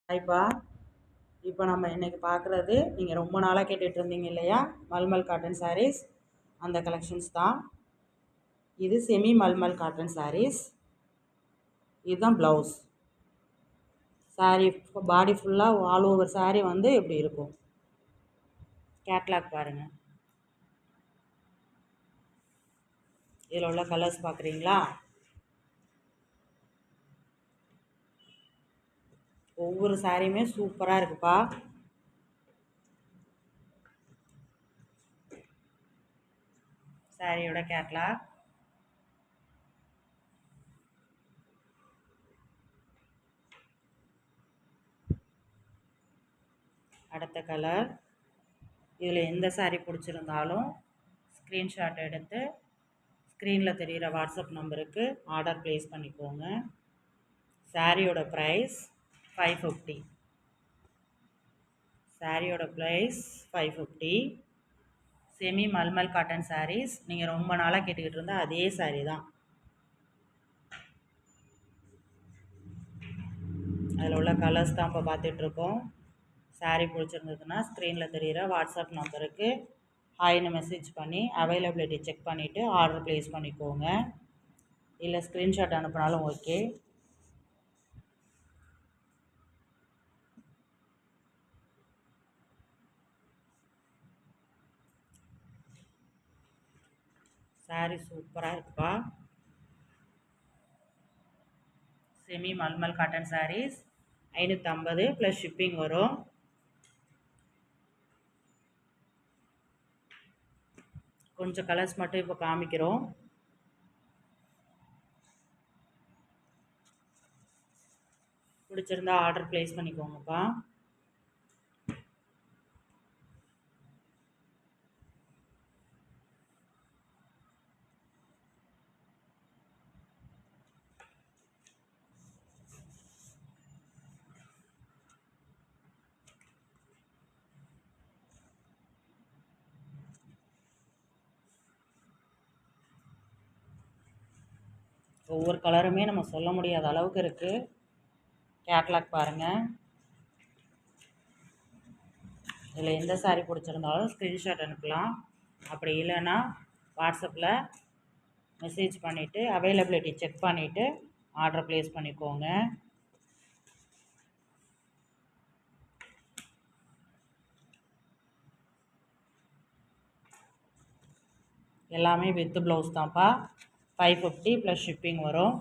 ஹாய்ப்பா. இப்போ நம்ம இன்னைக்கு பார்க்குறது நீங்கள் ரொம்ப நாளாக கேட்டுட்டு இருந்தீங்க இல்லையா, மல்மல் காட்டன் சாரீஸ். அந்த கலெக்ஷன்ஸ் தான் இது. Semi mulmul cotton saris. இதுதான் ப்ளவுஸ். சாரீ பாடி ஃபுல்லாக ஆல் ஓவர் சாரீ வந்து இப்படி இருக்கும். கேட்லாக் பாருங்கள். இதில் உள்ள கலர்ஸ் பார்க்குறீங்களா? ஒவ்வொரு சாரியுமே சூப்பராக இருக்குப்பா. சாரியோட கேட்லாக். அடுத்த கலர். இதில் எந்த சாரீ பிடிச்சிருந்தாலும் ஸ்க்ரீன்ஷாட் எடுத்து ஸ்க்ரீனில் தெரிகிற வாட்ஸ்அப் நம்பருக்கு ஆர்டர் ப்ளேஸ் பண்ணிக்கோங்க. சாரியோட ப்ரைஸ் 550. சாரியோட price 550. Semi mulmul cotton saris. நீங்கள் ரொம்ப நாளாக கேட்டுக்கிட்டு இருந்தால் அதே சாரீ தான். அதில் உள்ள கலர்ஸ் தான் இப்போ பார்த்துட்ருக்கோம். சாரீ பிடிச்சிருந்ததுன்னா ஸ்க்ரீனில் தெரிகிற வாட்ஸ்அப் நம்பருக்கு ஹாய்னு மெசேஜ் பண்ணி அவைலபிலிட்டி செக் பண்ணிவிட்டு ஆர்டர் ப்ளேஸ் பண்ணிக்கோங்க. இல்லை ஸ்க்ரீன்ஷாட் அனுப்பினாலும் ஓகே. சாரீ சூப்பராக இருக்குப்பா. Semi mulmul cotton saris 550 plus shipping வரும். கொஞ்சம் கலர்ஸ் மட்டும் இப்போ காமிக்கிறோம். பிடிச்சிருந்தா ஆர்டர் ப்ளேஸ் பண்ணிக்கோங்கப்பா. ஒவ்வொரு கலருமே நம்ம சொல்ல முடியாத அளவுக்கு இருக்குது. கேட்லாக் பாருங்கள். இதில் எந்த சாரீ பிடிச்சிருந்தாலும் ஸ்க்ரீன்ஷாட் அனுப்பலாம். அப்படி இல்லைன்னா வாட்ஸ்அப்பில் மெசேஜ் பண்ணிவிட்டு அவைலபிலிட்டி செக் பண்ணிவிட்டு ஆர்டர் ப்ளேஸ் பண்ணிக்கோங்க. எல்லாமே வித் ப்ளவுஸ் தான்ப்பா. 550 ப்ளஸ் ஷிப்பிங் வரும்.